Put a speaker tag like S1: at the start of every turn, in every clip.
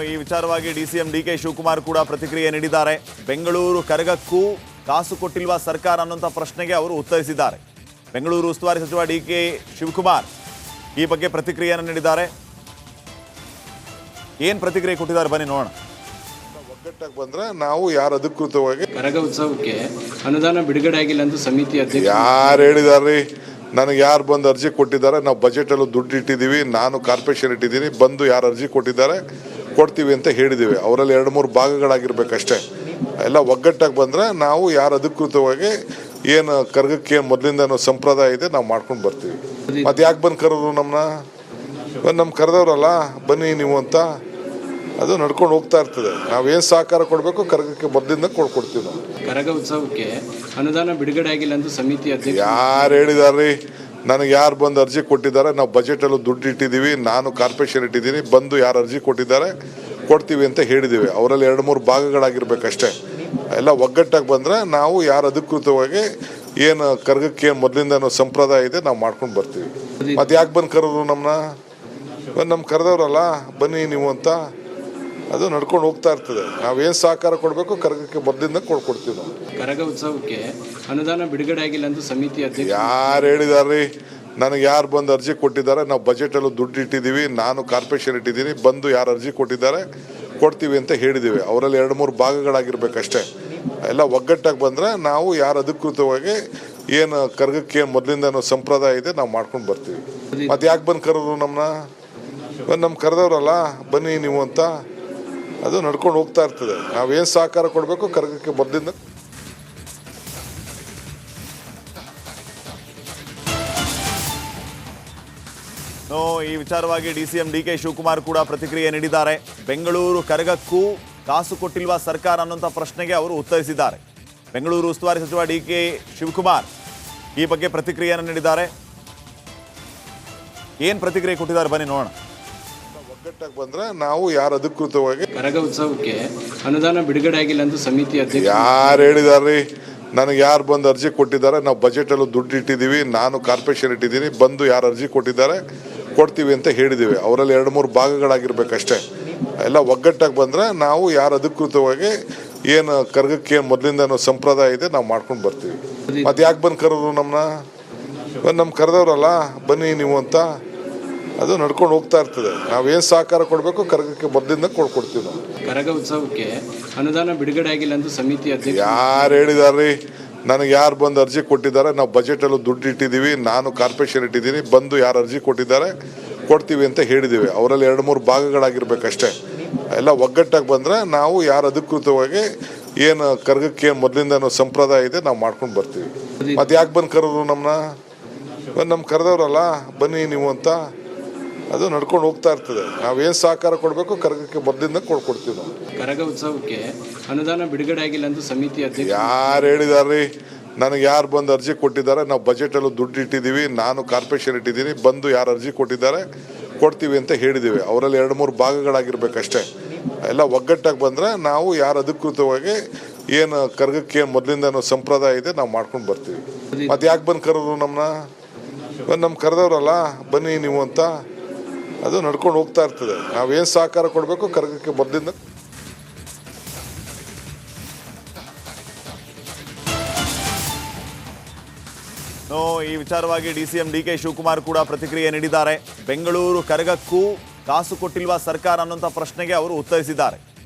S1: ಈ ವಿಚಾರವಾಗಿ DCM DK Shivakumar ಕೂಡ ಪ್ರತಿಕ್ರಿಯೆ ನೀಡಿದ್ದಾರೆ. ಬೆಂಗಳೂರು ಕರಗಕ್ಕೂ ಕಾಸು ಕೊಟ್ಟಿಲ್ವಾ ಸರ್ಕಾರ ಅನ್ನುವಂಥ ಪ್ರಶ್ನೆಗೆ ಅವರು ಉತ್ತರಿಸಿದ್ದಾರೆ. ಬೆಂಗಳೂರು ಉಸ್ತುವಾರಿ ಸಚಿವ ಡಿಕೆ ಶಿವಕುಮಾರ್ ಈ ಬಗ್ಗೆ ಪ್ರತಿಕ್ರಿಯೆಯನ್ನು ನೀಡಿದ್ದಾರೆ. ಏನು ಪ್ರತಿಕ್ರಿಯೆ ಕೊಟ್ಟಿದ್ದಾರೆ ಬನ್ನಿ ನೋಡೋಣ.
S2: ಒಗ್ಗಟ್ಟಾಗಿ ಬಂದ್ರೆ ನಾವು ಯಾರು ಅಧಿಕೃತವಾಗಿ
S3: ಕರಗ ಉತ್ಸವಕ್ಕೆ ಅನುದಾನ ಬಿಡುಗಡೆ ಆಗಿಲ್ಲ ಅಂತ ಸಮಿತಿ ಅಧ್ಯಕ್ಷ
S2: ಯಾರು ಹೇಳಿದಾರ್ರಿ? ನನಗೆ ಯಾರು ಬಂದು ಅರ್ಜಿ ಕೊಟ್ಟಿದ್ದಾರೆ, ನಾವು ಬಜೆಟಲ್ಲೂ ದುಡ್ಡು ಇಟ್ಟಿದ್ದೀವಿ, ನಾನು ಕಾರ್ಪೊರೇಷನ್ ಇಟ್ಟಿದ್ದೀನಿ, ಬಂದು ಯಾರು ಅರ್ಜಿ ಕೊಟ್ಟಿದ್ದಾರೆ ಕೊಡ್ತೀವಿ ಅಂತ ಹೇಳಿದ್ದೀವಿ. ಅವರಲ್ಲಿ 2-3 ಭಾಗಗಳಾಗಿರ್ಬೇಕಷ್ಟೇ. ಎಲ್ಲ ಒಗ್ಗಟ್ಟಾಗಿ ಬಂದರೆ ನಾವು ಯಾರು ಅಧಿಕೃತವಾಗಿ ಏನು ಕರ್ಗಕ್ಕೆ ಮೊದಲಿಂದ ಸಂಪ್ರದಾಯ ಇದೆ ನಾವು ಮಾಡ್ಕೊಂಡು ಬರ್ತೀವಿ. ಮತ್ತೆ ಯಾಕೆ ಬಂದು ಕರೆದ್ರು ನಮ್ಮ ಕರೆದವ್ರಲ್ಲ ಬನ್ನಿ ನೀವು ಅಂತ, ಅದು ನಡ್ಕೊಂಡು ಹೋಗ್ತಾ ಇರ್ತದೆ. ನಾವೇನು ಸಹಕಾರ ಕೊಡಬೇಕು ಕರ್ಗಕ್ಕೆ ಮೊದಲಿಂದ ಕೊಡ್ತೀವಿ ನಾವು.
S3: ಕರಗ ಉತ್ಸವಕ್ಕೆ ಅನುದಾನ ಬಿಡುಗಡೆ ಆಗಿಲ್ಲ ಅಂತ ಸಮಿತಿ ಅಧ್ಯಕ್ಷ
S2: ಯಾರು ಹೇಳಿದಾರ್ರಿ? ನನಗೆ ಯಾರು ಬಂದು ಅರ್ಜಿ ಕೊಟ್ಟಿದ್ದಾರೆ, ನಾವು ಬಜೆಟಲ್ಲೂ ದುಡ್ಡು ಇಟ್ಟಿದ್ದೀವಿ, ನಾನು ಕಾರ್ಪೊರೇಷನ್ ಇಟ್ಟಿದ್ದೀನಿ, ಬಂದು ಯಾರು ಅರ್ಜಿ ಕೊಟ್ಟಿದ್ದಾರೆ ಕೊಡ್ತೀವಿ ಅಂತ ಹೇಳಿದ್ದೀವಿ. ಅವರಲ್ಲಿ 2-3 ಭಾಗಗಳಾಗಿರ್ಬೇಕಷ್ಟೇ. ಎಲ್ಲ ಒಗ್ಗಟ್ಟಾಗಿ ಬಂದರೆ ನಾವು ಯಾರು ಅಧಿಕೃತವಾಗಿ ಏನು ಕರ್ಗಕ್ಕೆ ಮೊದಲಿಂದ ಸಂಪ್ರದಾಯ ಇದೆ ನಾವು ಮಾಡ್ಕೊಂಡು ಬರ್ತೀವಿ. ಮತ್ತೆ ಯಾಕೆ ಬಂದು ಕರೆದ್ರು ನಮ್ಮ ಕರೆದವ್ರಲ್ಲ ಬನ್ನಿ ನೀವು ಅಂತ, ಅದು ನಡ್ಕೊಂಡು ಹೋಗ್ತಾ ಇರ್ತದೆ. ನಾವೇನು ಸಹಕಾರ ಕೊಡಬೇಕು ಕರ್ಗಕ್ಕೆ ಮೊದಲಿಂದ ಕೊಡ್ತೀವಿ ನಾವು.
S3: ಕರಗ ಉತ್ಸವಕ್ಕೆ ಅನುದಾನ ಬಿಡುಗಡೆ ಆಗಿಲ್ಲ ಅಂತ ಸಮಿತಿ ಅಧ್ಯಕ್ಷ
S2: ಯಾರು ಹೇಳಿದಾರ್ರಿ? ನನಗೆ ಯಾರು ಬಂದು ಅರ್ಜಿ ಕೊಟ್ಟಿದ್ದಾರೆ, ನಾವು ಬಜೆಟಲ್ಲೂ ದುಡ್ಡು ಇಟ್ಟಿದ್ದೀವಿ, ನಾನು ಕಾರ್ಪೊರೇಷನ್ ಇಟ್ಟಿದ್ದೀನಿ, ಬಂದು ಯಾರು ಅರ್ಜಿ ಕೊಟ್ಟಿದ್ದಾರೆ ಕೊಡ್ತೀವಿ ಅಂತ ಹೇಳಿದ್ದೀವಿ. ಅವರಲ್ಲಿ 2-3 ಭಾಗಗಳಾಗಿರ್ಬೇಕಷ್ಟೇ. ಎಲ್ಲ ಒಗ್ಗಟ್ಟಾಗಿ ಬಂದರೆ ನಾವು ಯಾರು ಅಧಿಕೃತವಾಗಿ ಏನು ಕರ್ಗಕ್ಕೆ ಮೊದಲಿಂದ ಸಂಪ್ರದಾಯ ಇದೆ ನಾವು ಮಾಡ್ಕೊಂಡು ಬರ್ತೀವಿ. ಮತ್ತೆ ಯಾಕೆ ಬಂದು ಕರೆದ್ರು ನಮ್ಮ ಕರೆದವ್ರಲ್ಲ ಬನ್ನಿ ನೀವು ಅಂತ, ಅದು ನಡ್ಕೊಂಡು ಹೋಗ್ತಾ ಇರ್ತದೆ. ನಾವೇನು ಸಹಕಾರ ಕೊಡಬೇಕು ಕರ್ಗಕ್ಕೆ ಮೊದಲಿಂದ.
S1: ಈ ವಿಚಾರವಾಗಿ ಡಿಸಿಎಂ ಡಿಕೆ ಶಿವಕುಮಾರ್ ಕೂಡ ಪ್ರತಿಕ್ರಿಯೆ ನೀಡಿದ್ದಾರೆ. ಬೆಂಗಳೂರು ಕರಗಕ್ಕೂ ಕಾಸು ಕೊಟ್ಟಿಲ್ವಾ ಸರ್ಕಾರ ಅನ್ನುವಂಥ ಪ್ರಶ್ನೆಗೆ ಅವರು ಉತ್ತರಿಸಿದ್ದಾರೆ. ಬೆಂಗಳೂರು ಉಸ್ತುವಾರಿ ಸಚಿವ ಡಿಕೆ ಶಿವಕುಮಾರ್ ಈ ಬಗ್ಗೆ ಪ್ರತಿಕ್ರಿಯೆಯನ್ನು ನೀಡಿದ್ದಾರೆ. ಏನು ಪ್ರತಿಕ್ರಿಯೆ ಕೊಟ್ಟಿದ್ದಾರೆ ಬನ್ನಿ ನೋಡೋಣ.
S2: ಒಗ್ಗಟ್ಟಾಗಿ ಬಂದ್ರೆ ನಾವು ಯಾರು ಅಧಿಕೃತವಾಗಿ
S3: ಕರಗ ಉತ್ಸವಕ್ಕೆ ಅನುದಾನ ಬಿಡುಗಡೆ ಆಗಿಲ್ಲ ಅಂತ ಸಮಿತಿ ಅಧ್ಯಕ್ಷ
S2: ಯಾರು ಹೇಳಿದಾರ್ರಿ? ನನಗೆ ಯಾರು ಬಂದು ಅರ್ಜಿ ಕೊಟ್ಟಿದ್ದಾರೆ, ನಾವು ಬಜೆಟಲ್ಲೂ ದುಡ್ಡು ಇಟ್ಟಿದ್ದೀವಿ, ನಾನು ಕಾರ್ಪೊರೇಷನ್ ಇಟ್ಟಿದ್ದೀನಿ, ಬಂದು ಯಾರು ಅರ್ಜಿ ಕೊಟ್ಟಿದ್ದಾರೆ ಕೊಡ್ತೀವಿ ಅಂತ ಹೇಳಿದ್ದೀವಿ. ಅವರಲ್ಲಿ 2-3 ಭಾಗಗಳಾಗಿರ್ಬೇಕಷ್ಟೇ. ಎಲ್ಲ ಒಗ್ಗಟ್ಟಾಗಿ ಬಂದರೆ ನಾವು ಯಾರು ಅಧಿಕೃತವಾಗಿ ಏನು ಕರ್ಗಕ್ಕೆ ಮೊದಲಿಂದ ಸಂಪ್ರದಾಯ ಇದೆ ನಾವು ಮಾಡ್ಕೊಂಡು ಬರ್ತೀವಿ. ಮತ್ತೆ ಯಾಕೆ ಬಂದು ಕರೆದ್ರು ನಮ್ಮ ಕರೆದವ್ರಲ್ಲ ಬನ್ನಿ ನೀವು ಅಂತ, ಅದು ನಡ್ಕೊಂಡು ಹೋಗ್ತಾ ಇರ್ತದೆ. ನಾವೇನು ಸಹಕಾರ ಕೊಡಬೇಕು ಕರ್ಗಕ್ಕೆ ಮೊದಲಿಂದ ಕೊಡ್ತೀವಿ ನಾವು.
S3: ಕರಗ ಉತ್ಸವಕ್ಕೆ ಅನುದಾನ ಬಿಡುಗಡೆ ಆಗಿಲ್ಲ ಅಂತ ಸಮಿತಿ ಅಧ್ಯಕ್ಷ
S2: ಯಾರು ಹೇಳಿದಾರ್ರಿ? ನನಗೆ ಯಾರು ಬಂದು ಅರ್ಜಿ ಕೊಟ್ಟಿದ್ದಾರೆ, ನಾವು ಬಜೆಟಲ್ಲೂ ದುಡ್ಡು ಇಟ್ಟಿದ್ದೀವಿ, ನಾನು ಕಾರ್ಪೊರೇಷನ್ ಇಟ್ಟಿದ್ದೀನಿ, ಬಂದು ಯಾರು ಅರ್ಜಿ ಕೊಟ್ಟಿದ್ದಾರೆ ಕೊಡ್ತೀವಿ ಅಂತ ಹೇಳಿದ್ದೀವಿ. ಅವರಲ್ಲಿ 2-3 ಭಾಗಗಳಾಗಿರ್ಬೇಕಷ್ಟೇ. ಎಲ್ಲ ಒಗ್ಗಟ್ಟಾಗಿ ಬಂದರೆ ನಾವು ಯಾರು ಅಧಿಕೃತವಾಗಿ ಏನು ಕರ್ಗಕ್ಕೆ ಮೊದಲಿಂದ ಸಂಪ್ರದಾಯ ಇದೆ ನಾವು ಮಾಡ್ಕೊಂಡು ಬರ್ತೀವಿ. ಮತ್ತೆ ಯಾಕೆ ಬಂದು ಕರೆದ್ರು ನಮ್ಮ ಕರೆದವ್ರಲ್ಲ ಬನ್ನಿ ನೀವು ಅಂತ, ಅದು ನಡ್ಕೊಂಡು ಹೋಗ್ತಾ ಇರ್ತದೆ. ನಾವೇನು ಸಹಕಾರ ಕೊಡಬೇಕು ಕರ್ಗಕ್ಕೆ ಮೊದಲಿಂದ ಕೊಡ್ತೀವಿ ನಾವು.
S3: ಕರಗ ಉತ್ಸವಕ್ಕೆ ಅನುದಾನ ಬಿಡುಗಡೆ ಆಗಿಲ್ಲ ಅಂತ ಸಮಿತಿ ಅಧ್ಯಕ್ಷ
S2: ಯಾರು ಹೇಳಿದಾರ್ರಿ? ನನಗೆ ಯಾರು ಬಂದು ಅರ್ಜಿ ಕೊಟ್ಟಿದ್ದಾರೆ, ನಾವು ಬಜೆಟಲ್ಲೂ ದುಡ್ಡು ಇಟ್ಟಿದ್ದೀವಿ, ನಾನು ಕಾರ್ಪೊರೇಷನ್ ಇಟ್ಟಿದ್ದೀನಿ, ಬಂದು ಯಾರು ಅರ್ಜಿ ಕೊಟ್ಟಿದ್ದಾರೆ ಕೊಡ್ತೀವಿ ಅಂತ ಹೇಳಿದ್ದೀವಿ. ಅವರಲ್ಲಿ 2-3 ಭಾಗಗಳಾಗಿರ್ಬೇಕಷ್ಟೇ. ಎಲ್ಲ ಒಗ್ಗಟ್ಟಾಗಿ ಬಂದರೆ ನಾವು ಯಾರು ಅಧಿಕೃತವಾಗಿ ಏನು ಕರ್ಗಕ್ಕೆ ಮೊದಲಿಂದ ಸಂಪ್ರದಾಯ ಇದೆ ನಾವು ಮಾಡ್ಕೊಂಡು ಬರ್ತೀವಿ. ಮತ್ತೆ ಯಾಕೆ ಬಂದು ಕರೆದ್ರು ನಮ್ಮ ಕರೆದವ್ರಲ್ಲ ಬನ್ನಿ ನೀವು ಅಂತ, ಅದು ನಡ್ಕೊಂಡು ಹೋಗ್ತಾ ಇರ್ತದೆ. ನಾವೇನು ಸಹಕಾರ ಕೊಡಬೇಕು ಕರ್ಗಕ್ಕೆ ಮೊದಲಿಂದ.
S1: ಈ ವಿಚಾರವಾಗಿ ಡಿಸಿಎಂ ಡಿಕೆ ಶಿವಕುಮಾರ್ ಕೂಡ ಪ್ರತಿಕ್ರಿಯೆ ನೀಡಿದ್ದಾರೆ. ಬೆಂಗಳೂರು ಕರಗಕ್ಕೂ ಕಾಸು ಕೊಟ್ಟಿಲ್ವಾ ಸರ್ಕಾರ ಅನ್ನುವಂಥ ಪ್ರಶ್ನೆಗೆ ಅವರು ಉತ್ತರಿಸಿದ್ದಾರೆ.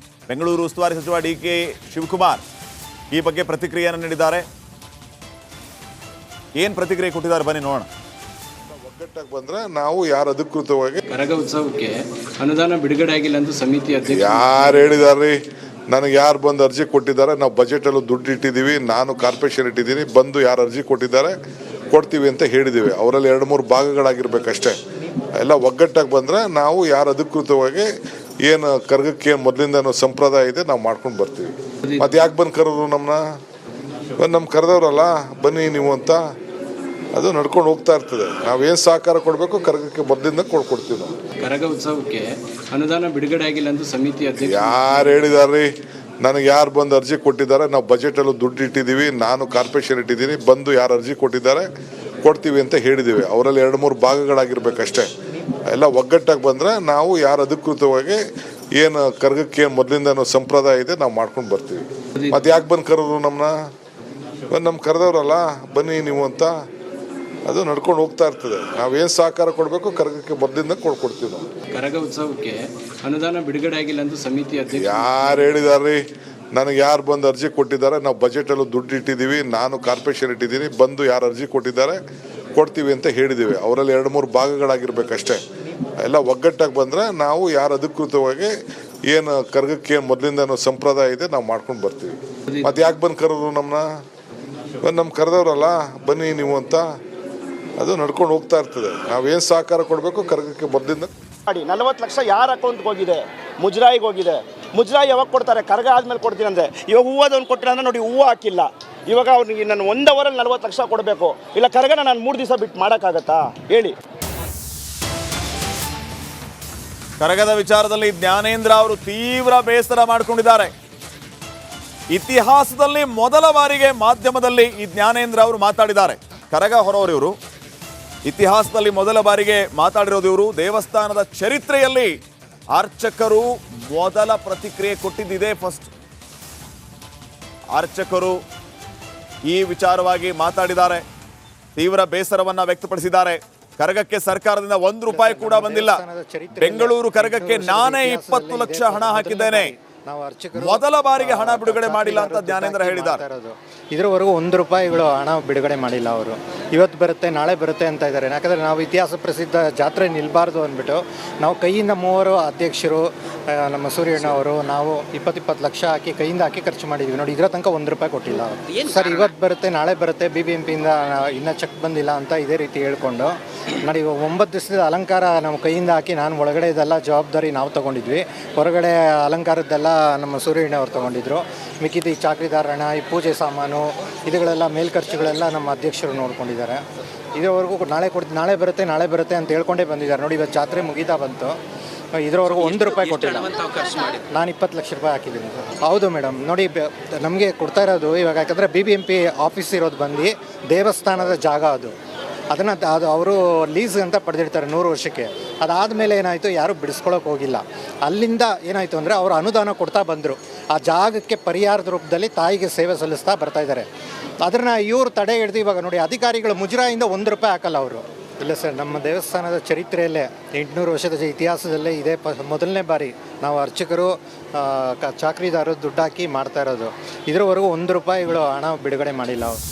S1: ಬೆಂಗಳೂರು ಉಸ್ತುವಾರಿ ಸಚಿವ ಡಿಕೆ ಶಿವಕುಮಾರ್ ಈ ಬಗ್ಗೆ ಪ್ರತಿಕ್ರಿಯೆಯನ್ನು ನೀಡಿದ್ದಾರೆ. ಏನು ಪ್ರತಿಕ್ರಿಯೆ ಕೊಟ್ಟಿದ್ದಾರೆ ಬನ್ನಿ ನೋಡೋಣ.
S2: ಒಗ್ಗಟ್ಟಾಗಿ ಬಂದ್ರೆ ನಾವು ಯಾರು ಅಧಿಕೃತವಾಗಿ
S3: ಕರಗ ಉತ್ಸವಕ್ಕೆ ಅನುದಾನ ಬಿಡುಗಡೆ ಆಗಿಲ್ಲ ಅಂತ ಸಮಿತಿ ಅಧ್ಯಕ್ಷ
S2: ಯಾರು ಹೇಳಿದಾರ್ರಿ? ನನಗೆ ಯಾರು ಬಂದು ಅರ್ಜಿ ಕೊಟ್ಟಿದ್ದಾರೆ, ನಾವು ಬಜೆಟಲ್ಲೂ ದುಡ್ಡು ಇಟ್ಟಿದ್ದೀವಿ, ನಾನು ಕಾರ್ಪೊರೇಷನ್ ಇಟ್ಟಿದ್ದೀನಿ, ಬಂದು ಯಾರು ಅರ್ಜಿ ಕೊಟ್ಟಿದ್ದಾರೆ ಕೊಡ್ತೀವಿ ಅಂತ ಹೇಳಿದ್ದೀವಿ. ಅವರಲ್ಲಿ 2-3 ಭಾಗಗಳಾಗಿರ್ಬೇಕಷ್ಟೇ. ಎಲ್ಲ ಒಗ್ಗಟ್ಟಾಗಿ ಬಂದರೆ ನಾವು ಯಾರು ಅಧಿಕೃತವಾಗಿ ಏನು ಕರ್ಗಕ್ಕೆ ಮೊದಲಿಂದ ಸಂಪ್ರದಾಯ ಇದೆ ನಾವು ಮಾಡ್ಕೊಂಡು ಬರ್ತೀವಿ. ಮತ್ತೆ ಯಾಕೆ ಬಂದು ಕರೆದ್ರು ನಮ್ಮ ಕರೆದವ್ರಲ್ಲ ಬನ್ನಿ ನೀವು ಅಂತ, ಅದು ನಡ್ಕೊಂಡು ಹೋಗ್ತಾ ಇರ್ತದೆ. ನಾವೇನು ಸಹಕಾರ ಕೊಡಬೇಕು ಕರ್ಗಕ್ಕೆ ಮೊದಲಿಂದ ಕೊಡ್ತೀವಿ ನಾವು.
S3: ಕರಗ ಉತ್ಸವಕ್ಕೆ ಅನುದಾನ ಬಿಡುಗಡೆ ಆಗಿಲ್ಲ ಅಂತ ಸಮಿತಿ ಅಧ್ಯಕ್ಷ
S2: ಯಾರು ಹೇಳಿದಾರ್ರಿ? ನನಗೆ ಯಾರು ಬಂದು ಅರ್ಜಿ ಕೊಟ್ಟಿದ್ದಾರೆ, ನಾವು ಬಜೆಟಲ್ಲೂ ದುಡ್ಡು ಇಟ್ಟಿದ್ದೀವಿ, ನಾನು ಕಾರ್ಪೊರೇಷನ್ ಇಟ್ಟಿದ್ದೀನಿ, ಬಂದು ಯಾರು ಅರ್ಜಿ ಕೊಟ್ಟಿದ್ದಾರೆ ಕೊಡ್ತೀವಿ ಅಂತ ಹೇಳಿದ್ದೀವಿ. ಅವರಲ್ಲಿ 2-3 ಭಾಗಗಳಾಗಿರ್ಬೇಕಷ್ಟೇ. ಎಲ್ಲ ಒಗ್ಗಟ್ಟಾಗಿ ಬಂದರೆ ನಾವು ಯಾರು ಅಧಿಕೃತವಾಗಿ ಏನು ಕರ್ಗಕ್ಕೆ ಏನು ಮೊದಲಿಂದ ಸಂಪ್ರದಾಯ ಇದೆ ನಾವು ಮಾಡ್ಕೊಂಡು ಬರ್ತೀವಿ. ಮತ್ತೆ ಯಾಕೆ ಬಂದು ಕರೆದ್ರು ನಮ್ಮನ್ನ? ನಮ್ಮ ಕರೆದವ್ರಲ್ಲ ಬನ್ನಿ ನೀವು ಅಂತ, ಅದು ನಡ್ಕೊಂಡು ಹೋಗ್ತಾ ಇರ್ತದೆ. ನಾವೇನು ಸಹಕಾರ ಕೊಡಬೇಕು ಕರ್ಗಕ್ಕೆ ಮೊದಲಿಂದ ಕೊಡ್ತೀವಿ ನಾವು.
S3: ಕರಗ ಉತ್ಸವಕ್ಕೆ ಅನುದಾನ ಬಿಡುಗಡೆ ಆಗಿಲ್ಲ ಅಂತ ಸಮಿತಿ ಅಧ್ಯಕ್ಷ
S2: ಯಾರು ಹೇಳಿದಾರ್ರಿ? ನನಗೆ ಯಾರು ಬಂದು ಅರ್ಜಿ ಕೊಟ್ಟಿದ್ದಾರೆ, ನಾವು ಬಜೆಟಲ್ಲೂ ದುಡ್ಡು ಇಟ್ಟಿದ್ದೀವಿ, ನಾನು ಕಾರ್ಪೊರೇಷನ್ ಇಟ್ಟಿದ್ದೀನಿ, ಬಂದು ಯಾರು ಅರ್ಜಿ ಕೊಟ್ಟಿದ್ದಾರೆ ಕೊಡ್ತೀವಿ ಅಂತ ಹೇಳಿದ್ದೀವಿ. ಅವರಲ್ಲಿ 2-3 ಭಾಗಗಳಾಗಿರ್ಬೇಕಷ್ಟೇ. ಎಲ್ಲ ಒಗ್ಗಟ್ಟಾಗಿ ಬಂದರೆ ನಾವು ಯಾರು ಅಧಿಕೃತವಾಗಿ ಏನು ಕರ್ಗಕ್ಕೆ ಏನು ಮೊದಲಿಂದ ಸಂಪ್ರದಾಯ ಇದೆ ನಾವು ಮಾಡ್ಕೊಂಡು ಬರ್ತೀವಿ. ಮತ್ತೆ ಯಾಕೆ ಬಂದು ಕರೆದ್ರು ನಮ್ಮನ್ನ? ನಮ್ಮ ಕರೆದವ್ರಲ್ಲ ಬನ್ನಿ ನೀವು ಅಂತ, ಅದು ನಡ್ಕೊಂಡು ಹೋಗ್ತಾ ಇರ್ತದೆ. ನಾವೇನು ಸಹಕಾರ ಕೊಡಬೇಕು ಕರ್ಗಕ್ಕೆ ಮೊದಲಿಂದ.
S4: 40 ಲಕ್ಷ ಯಾರ ಅಕೌಂಟ್ಗೆ ಹೋಗಿದೆ? ಮುಜರಾಯಿಗೆ ಹೋಗಿದೆ. ಮುಜರಾಯಿ ಯಾವಾಗ ಕೊಡ್ತಾರೆ? ಕರಗ ಆದ್ಮೇಲೆ ಕೊಡ್ತೀನಿ ಅಂದರೆ ಇವಾಗ ಹೂವದವ್ನು ಕೊಟ್ಟಿಲ್ಲ ಅಂದ್ರೆ ನೋಡಿ, ಹೂವು ಹಾಕಿಲ್ಲ. ಇವಾಗ ಅವ್ನಿಗೆ ನಾನು 1 ಅವರಲ್ಲಿ 40 ಲಕ್ಷ ಕೊಡಬೇಕು. ಇಲ್ಲ ಕರಗನ ನಾನು 3 ದಿವಸ ಬಿಟ್ಟು ಮಾಡೋಕ್ಕಾಗತ್ತಾ ಹೇಳಿ?
S1: ಕರಗದ ವಿಚಾರದಲ್ಲಿ ಜ್ಞಾನೇಂದ್ರ ಅವರು ತೀವ್ರ ಬೇಸರ ಮಾಡಿಕೊಂಡಿದ್ದಾರೆ. ಇತಿಹಾಸದಲ್ಲಿ ಮೊದಲ ಬಾರಿಗೆ ಮಾಧ್ಯಮದಲ್ಲಿ ಈ ಜ್ಞಾನೇಂದ್ರ ಅವರು ಮಾತಾಡಿದ್ದಾರೆ. ಕರಗ ಹೊರವರು ಇವರು ಇತಿಹಾಸದಲ್ಲಿ ಮೊದಲ ಬಾರಿಗೆ ಮಾತಾಡಿರೋದು ಇವರು. ದೇವಸ್ಥಾನದ ಚರಿತ್ರೆಯಲ್ಲಿ ಅರ್ಚಕರು ಮೊದಲ ಪ್ರತಿಕ್ರಿಯೆ ಕೊಟ್ಟಿದ್ದಿದೆ. ಫಸ್ಟ್ ಅರ್ಚಕರು ಈ ವಿಚಾರವಾಗಿ ಮಾತಾಡಿದ್ದಾರೆ. ತೀವ್ರ ಬೇಸರವನ್ನ ವ್ಯಕ್ತಪಡಿಸಿದ್ದಾರೆ. ಕರಗಕ್ಕೆ ಸರ್ಕಾರದಿಂದ 1 ರೂಪಾಯಿ ಕೂಡ ಬಂದಿಲ್ಲ. ಬೆಂಗಳೂರು ಕರಗಕ್ಕೆ ನಾನೇ 20 ಲಕ್ಷ ಹಣ ಹಾಕಿದ್ದೇನೆ, ಮೊದಲ ಬಾರಿಗೆ ಹಣ ಬಿಡುಗಡೆ ಮಾಡಿಲ್ಲ ಅಂತ ಜ್ಞಾನೇಂದ್ರ ಹೇಳಿದ್ದಾರೆ.
S5: ಇದ್ರವರೆಗೂ 1 ರೂಪಾಯಿಗಳು ಹಣ ಬಿಡುಗಡೆ ಮಾಡಿಲ್ಲ ಅವರು. ಇವತ್ತು ಬರುತ್ತೆ ನಾಳೆ ಬರುತ್ತೆ ಅಂತ ಇದ್ದಾರೆ. ಯಾಕಂದರೆ ನಾವು ಇತಿಹಾಸ ಪ್ರಸಿದ್ಧ ಜಾತ್ರೆ ನಿಲ್ಬಾರ್ದು ಅಂದ್ಬಿಟ್ಟು ನಾವು ಕೈಯಿಂದ 3 ಅಧ್ಯಕ್ಷರು, ನಮ್ಮ ಸೂರ್ಯಣ್ಣ ಅವರು, ನಾವು 20 ಲಕ್ಷ ಹಾಕಿ ಕೈಯಿಂದ ಹಾಕಿ ಖರ್ಚು ಮಾಡಿದ್ವಿ. ನೋಡಿ, ಇದರ ತನಕ 1 ರೂಪಾಯಿ ಕೊಟ್ಟಿಲ್ಲ ಅವರು. ಸರ್ ಇವತ್ತು ಬರುತ್ತೆ ನಾಳೆ ಬರುತ್ತೆ, BBMPಯಿಂದ ಇನ್ನೂ ಚೆಕ್ ಬಂದಿಲ್ಲ ಅಂತ ಇದೇ ರೀತಿ ಹೇಳ್ಕೊಂಡು ನೋಡಿ, 9 ದಿವಸದ ಅಲಂಕಾರ ನಮ್ಮ ಕೈಯಿಂದ ಹಾಕಿ ನಾನು ಒಳಗಡೆ ಇದೆಲ್ಲ ಜವಾಬ್ದಾರಿ ನಾವು ತೊಗೊಂಡಿದ್ವಿ. ಹೊರಗಡೆ ಅಲಂಕಾರದ್ದೆಲ್ಲ ನಮ್ಮ ಸೂರ್ಯಣ್ಣ ಅವ್ರು ತೊಗೊಂಡಿದ್ರು. ಮಿಕ್ಕಿದ ಈ ಚಾಕ್ರಿದಾರ ಹಣ, ಈ ಪೂಜೆ ಸಾಮಾನು, ಇದುಗಳೆಲ್ಲ ಮೇಲ್ಖರ್ಚುಗಳೆಲ್ಲ ನಮ್ಮ ಅಧ್ಯಕ್ಷರು ನೋಡ್ಕೊಂಡಿದ್ದಾರೆ. ಇದರವರೆಗೂ ನಾಳೆ ಬರುತ್ತೆ ಅಂತ ಹೇಳ್ಕೊಂಡೇ ಬಂದಿದ್ದಾರೆ. ನೋಡಿ, ಇವತ್ತು ಜಾತ್ರೆ ಮುಗೀತಾ ಬಂತು, ಇದರವರೆಗೂ 1 ರೂಪಾಯಿ ಕೊಟ್ಟಿಲ್ಲ. ನಾನು 20 ಲಕ್ಷ ರೂಪಾಯಿ ಹಾಕಿದ್ದೀನಿ. ಹೌದು ಮೇಡಮ್, ನೋಡಿ ನಮಗೆ ಕೊಡ್ತಾ ಇರೋದು ಇವಾಗ, ಯಾಕಂದರೆ BBMP ಆಫೀಸ್ ಇರೋದು ಬಂದು ದೇವಸ್ಥಾನದ ಜಾಗ ಅದು ಅವರು ಲೀಸ್ ಅಂತ ಪಡೆದಿರ್ತಾರೆ 100 ವರ್ಷಕ್ಕೆ. ಅದಾದಮೇಲೆ ಏನಾಯಿತು, ಯಾರೂ ಬಿಡಿಸ್ಕೊಳ್ಳೋಕೆ ಹೋಗಿಲ್ಲ. ಅಲ್ಲಿಂದ ಏನಾಯಿತು ಅಂದರೆ ಅವರು ಅನುದಾನ ಕೊಡ್ತಾ ಬಂದರು. ಆ ಜಾಗಕ್ಕೆ ಪರಿಹಾರದ ರೂಪದಲ್ಲಿ ತಾಯಿಗೆ ಸೇವೆ ಸಲ್ಲಿಸ್ತಾ ಬರ್ತಾಯಿದ್ದಾರೆ. ಅದನ್ನು ಇವರು ತಡೆ ಹಿಡಿದು ಇವಾಗ ನೋಡಿ, ಅಧಿಕಾರಿಗಳು ಮುಜರಾಯಿಂದ 1 ರೂಪಾಯಿ ಹಾಕಲ್ಲ ಅವರು. ಇಲ್ಲ ಸರ್, ನಮ್ಮ ದೇವಸ್ಥಾನದ ಚರಿತ್ರೆಯಲ್ಲೇ 800 ವರ್ಷದ ಇತಿಹಾಸದಲ್ಲೇ ಇದೇ ಮೊದಲನೇ ಬಾರಿ ನಾವು ಅರ್ಚಕರು ಚಾಕ್ರಿದಾರರು ದುಡ್ಡು ಹಾಕಿ ಮಾಡ್ತಾ ಇರೋದು. ಇದರವರೆಗೂ 1 ರೂಪಾಯಿಗಳು ಹಣ ಬಿಡುಗಡೆ ಮಾಡಿಲ್ಲ ಅವರು.